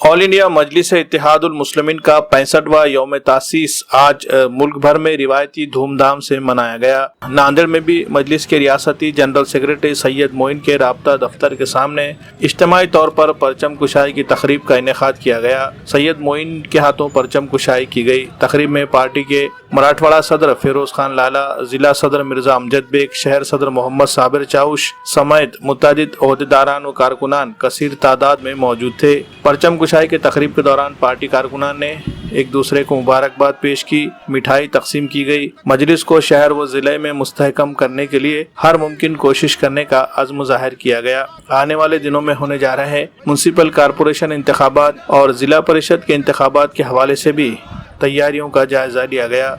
All India मजलिस इत्तेहादुल मुस्लिमीन का 65वां यौम तासीस आज मुल्क भर में रिवायती धूमधाम से मनाया गया। नांदेड़ में भी मजलिस के रियासती जनरल सेक्रेटरी सैयद मोइन के राब्ता दफ्तर के सामने इज्तिमाई तौर पर परचम कुशाई की तकरीब का इनेकाद किया गया। सैयद मोइन के हाथों परचम कुशाई की गई। तकरीब में पार्टी के मराठवाड़ा सदर फिरोज खान लाला, जिला सदर मिर्जा अमजद बेग, शहर सदर मोहम्मद साबिर चाउश समेत मुतअद्दिद ओहदेदारान व कारकुनान कसीर तादाद में मौजूद थे। परचम कुशाई के तकरीब के दौरान पार्टी कारकुनान ने एक दूसरे को मुबारकबाद पेश की, मिठाई तकसीम की गई। मजलिस को शहर व जिले में मुस्तहकम करने के लिए हर मुमकिन कोशिश करने का अज़्म ज़ाहिर किया गया। आने वाले दिनों में होने जा रहे म्युनिसिपल कारपोरेशन इंतखाबात और जिला परिषद के इंतखाबात के हवाले से भी तैयारियों का जायजा लिया गया।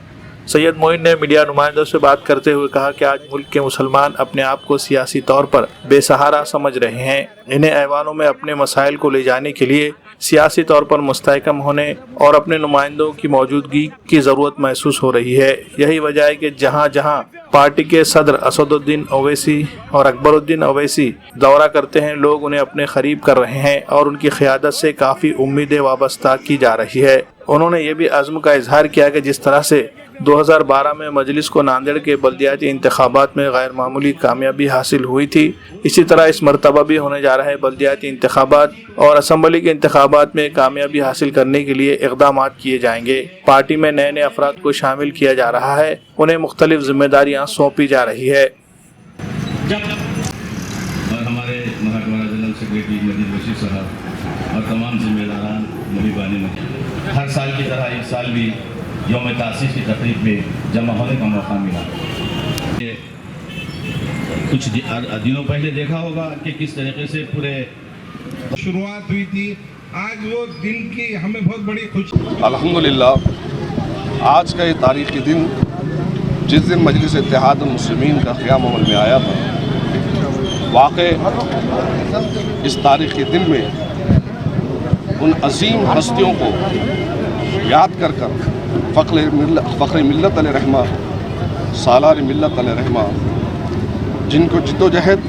सैयद मोइन ने मीडिया नुमाइंदों से बात करते हुए कहा कि आज मुल्क के मुसलमान अपने आप को सियासी तौर पर बेसहारा समझ रहे हैं। इन्हें ऐवानों में अपने मसाइल को ले जाने के लिए सियासी तौर पर मुस्तहकम होने और अपने नुमाइंदों की मौजूदगी की ज़रूरत महसूस हो रही है। यही वजह है कि जहाँ जहाँ पार्टी के सदर असदुद्दीन ओवैसी और अकबरुद्दीन ओवैसी दौरा करते हैं, लोग उन्हें अपने करीब कर रहे हैं और उनकी क़यादत से काफ़ी उम्मीदें वाबस्ता की जा रही है। उन्होंने ये भी अज़्म का इजहार किया कि जिस तरह से 2012 में मजलिस को नांदेड़ के बल्दियाती इंतखाबात में गैर मामूली कामयाबी हासिल हुई थी, इसी तरह इस मरतबा भी होने जा रहे बल्दियाती इंतखाबात और असम्बली के इंतखाबात में कामयाबी हासिल करने के लिए इक़दाम किए जाएंगे। पार्टी में नए नए अफराद को शामिल किया जा रहा है, उन्हें मुख्तलिफ जिम्मेदारियाँ सौंपी जा रही है। और हमारे मराठवाड़ा जनरल सेक्रेटरी मजीद बशीर साहब और तमाम जिम्मेदारान मुहिबान मजलिस, हर साल की तरह इस साल भी यौम तासीस की तकरीब में जमा होने का मौका मिला। कुछ दिनों पहले देखा होगा कि किस तरीके से पूरे शुरुआत हुई थी। आज वो दिन की हमें बहुत बड़ी खुशी। अल्हम्दुलिल्लाह आज का ये तारीख़ी दिन, जिस दिन मजलिस इत्तेहादुल मुस्लिमीन का क़याम अमल में आया था, वाक़ई इस तारीख़ी दिन में उन अजीम हस्तियों को याद कर फ़ख्र मिल्लत अलैहिर्रहमा, सालार मिल्लत अलैहिर्रहमा, जिनको जिद्दोजहद,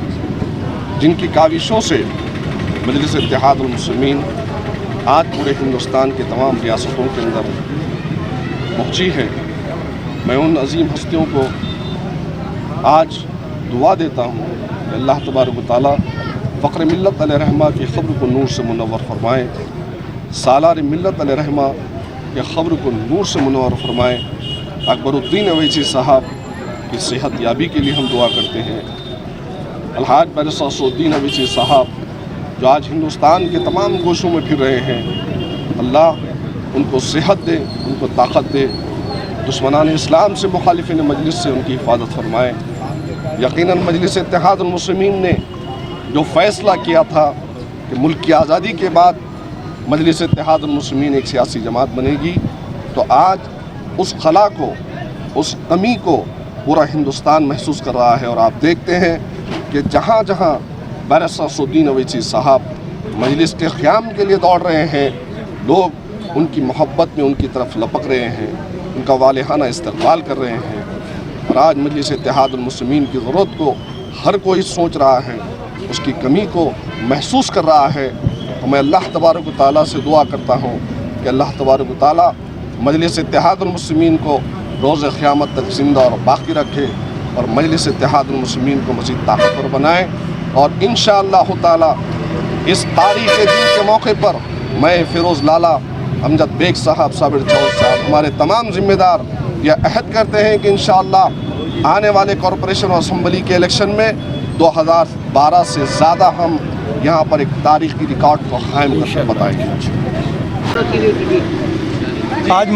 जिनकी काविशों से मजलिस इत्तेहादुल मुस्लिमीन आज पूरे हिंदुस्तान के तमाम रियासतों के अंदर पहुँची है, मैं उन अजीम हस्तियों को आज दुआ देता हूँ कि अल्लाह तबारक व तआला फ़ख्र मिल्लत अलैहिर्रहमा की ख़ब्र को नूर से मुनव्वर फरमाएँ, सालार मिल्लत अलैहिर्रहमा के ख़ब्र को नूर से मुनव्वर फरमाएँ। अकबरुद्दीन ओवैसी साहब की सेहत याबी के लिए हम दुआ करते हैं। अलहाज बैरिस्टर ओवैसी साहब जो आज हिंदुस्तान के तमाम गोशों में फिर रहे हैं, अल्लाह उनको सेहत दे, उनको ताकत दे, दुश्मनान इस्लाम से मुखालिफिन मजलिस से उनकी हिफाजत फरमाएँ। यकीनन मजलिस इत्तेहादुल मुस्लिमीन ने जो फ़ैसला किया था कि मुल्क की आज़ादी के बाद मजलिस इत्तेहादुल मुस्लिमीन एक सियासी जमात बनेगी, तो आज उस खला को, उस कमी को पूरा हिंदुस्तान महसूस कर रहा है। और आप देखते हैं कि जहाँ जहाँ बैरिस्टर ओवैसी साहब मजलिस के क़याम के लिए दौड़ रहे हैं, लोग उनकी मोहब्बत में उनकी तरफ लपक रहे हैं, उनका वालिहाना इस्तक़बाल कर रहे हैं। और आज मजलिस इत्तेहादुल मुस्लिमीन की ज़रूरत को हर कोई सोच रहा है, उसकी कमी को महसूस कर रहा है। तो मैं अल्लाह तबारक व तआला से दुआ करता हूँ कि अल्लाह तबारक व तआला मजलिस इत्तेहादुल मुस्लिमीन को रोज़ क़यामत तक ज़िंदा और बाकी रखे और मजलिस इत्तेहादुल मुस्लिमीन को मज़ीद ताकतवर बनाए। और इंशाअल्लाह ताला इस तारीख़ी दिन के मौके पर मैं फिरोज़ लाला, अमजद बेग साहब, साबिर चाउश साहब, हमारे तमाम ज़िम्मेदार यह अहद करते हैं कि इंशाअल्लाह आने वाले कॉरपोरेशन और असम्बली के इलेक्शन में 2012 से ज़्यादा हम यहाँ पर एक तारीख़ी रिकॉर्ड को कायम करके बताएंगे। आज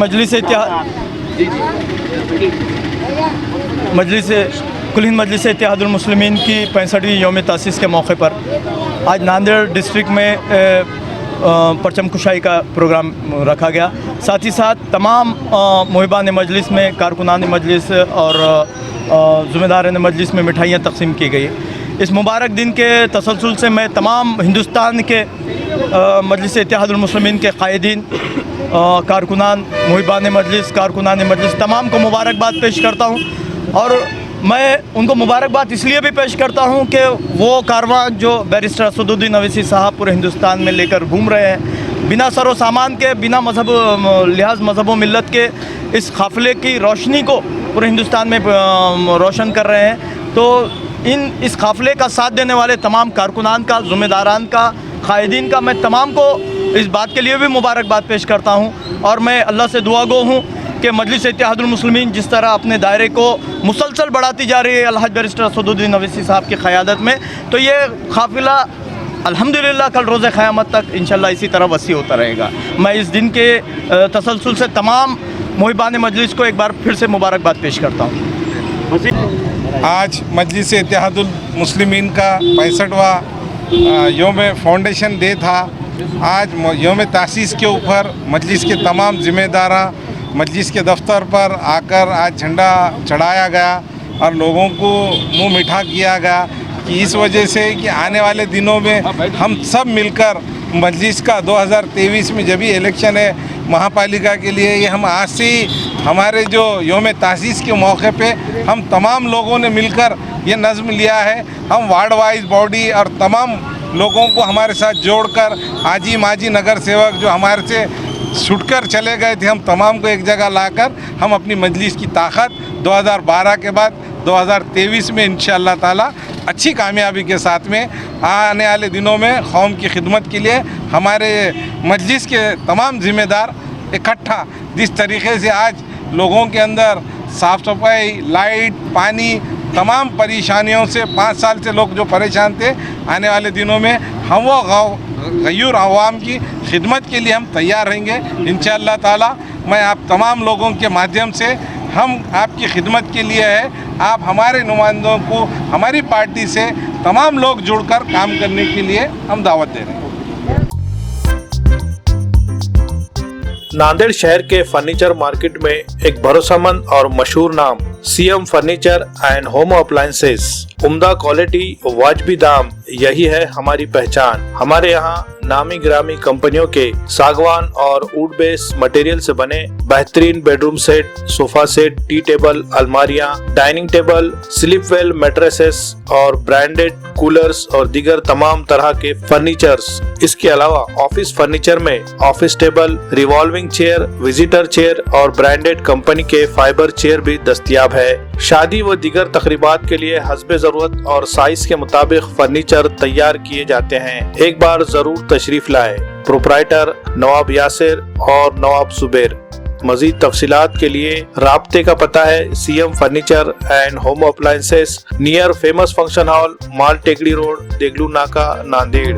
कुल हिंद मजलिस इत्तेहादुल मुस्लिमीन की 65वीं यौम तासीस के मौके पर आज नांदेड़ डिस्ट्रिक्ट में परचम कुशाई का प्रोग्राम रखा गया। साथ ही साथ तमाम मुहिबान मजलिस में, कारकुनान मजलिस और ज़िम्मेदारान मजलिस में मिठाइयाँ तकसीम की गई। इस मुबारक दिन के तसलसल से मैं तमाम हिंदुस्तान के मजलिस इत्तेहादुल मुस्लिमीन के कायदीन, कारकुनान, मुहिबान मजलिस तमाम को मुबारकबाद पेश करता हूँ। और मैं उनको मुबारकबाद इसलिए भी पेश करता हूँ कि वो कारवां जो बैरिस्टर असदुद्दीन ओवैसी साहब पूरे हिंदुस्तान में लेकर घूम रहे हैं, बिना सरो सामान के, बिना मजहब लिहाज मजहब व मिल्लत के इस काफ़िले की रोशनी को पूरे हिंदुस्तान में रोशन कर रहे हैं। तो इस काफ़िले का साथ देने वाले तमाम कारकुनान का, ज़िम्मेदारान का, कायदीन का मैं तमाम को इस बात के लिए भी मुबारकबाद पेश करता हूँ। और मैं अल्लाह से दुआ गो हूँ कि मजलिस इत्तेहादुल मुस्लिमीन जिस तरह अपने दायरे को मुसलसल बढ़ाती जा रही है अलहज बैरिस्टर असदुद्दीन अवैसी साहब की क़यादत में, तो ये काफ़िला अल्हम्दुलिल्लाह कल रोज़े क़यामत तक इंशाअल्लाह इसी तरह वसी होता रहेगा। मैं इस दिन के तसलसल से तमाम मुहिबान मजलिस को एक बार फिर से मुबारकबाद पेश करता हूँ। आज मजलिस इत्तेहादुल मुस्लिमीन का 65वां योम फाउंडेशन डे था। आज योम तासीस के ऊपर मजलिस के तमाम ज़िम्मेदारा मजलिस के दफ्तर पर आकर आज झंडा चढ़ाया गया और लोगों को मुंह मीठा किया गया कि इस वजह से कि आने वाले दिनों में हम सब मिलकर मजलिस का 2023 में जब भी इलेक्शन है महापालिका के लिए, ये हम आज से ही हमारे जो योम तासीस के मौके पे हम तमाम लोगों ने मिलकर ये नज़्म लिया है। हम वार्ड वाइज बॉडी और तमाम लोगों को हमारे साथ जोड़कर आजी माजी नगर सेवक जो हमारे से छुटकर चले गए थे, हम तमाम को एक जगह लाकर हम अपनी मजलिस की ताकत 2012 के बाद 2023 में इंशाअल्लाह ताला अच्छी कामयाबी के साथ में आने वाले दिनों में कौम की खिदमत के लिए हमारे मजलिस के तमाम ज़िम्मेदार इकट्ठा जिस तरीके से आज लोगों के अंदर साफ़ सफाई, लाइट, पानी, तमाम परेशानियों से 5 साल से लोग जो परेशान थे, आने वाले दिनों में हम वो गयूर अवाम की खिदमत के लिए हम तैयार रहेंगे इंशाअल्लाह ताला। मैं आप तमाम लोगों के माध्यम से हम आपकी खिदमत के लिए है, आप हमारे नुमाइंदों को हमारी पार्टी से तमाम लोग जुड़कर काम करने के लिए हम दावत दे रहे हैं। नांदेड़ शहर के फर्नीचर मार्केट में एक भरोसेमंद और मशहूर नाम CM furniture and home appliances, उम्दा क्वालिटी, वाजबी दाम, यही है हमारी पहचान। हमारे यहाँ नामी ग्रामी कंपनियों के सागवान और वुड बेस मटेरियल से बने बेहतरीन bedroom set, sofa set, tea table, अलमारियाँ, dining table, Sleepwell mattresses और ब्रांडेड कूलर्स और दीगर तमाम तरह के फर्नीचर्स। इसके अलावा ऑफिस फर्नीचर में office table, revolving chair, visitor chair और ब्रांडेड कंपनी के फाइबर चेयर भी दस्तयाब है। शादी व दीगर तकरीबात के लिए हस्बे जरूरत और साइज के मुताबिक फर्नीचर तैयार किए जाते हैं। एक बार जरूर तशरीफ लाए। प्रोप्राइटर नवाब यासिर और नवाब जुबैर। मजीद तफसीलात के लिए राब्ते का पता है CM furniture and home appliances, near famous function hall, Mal Tekdi road, Deglur नाका, नांदेड़।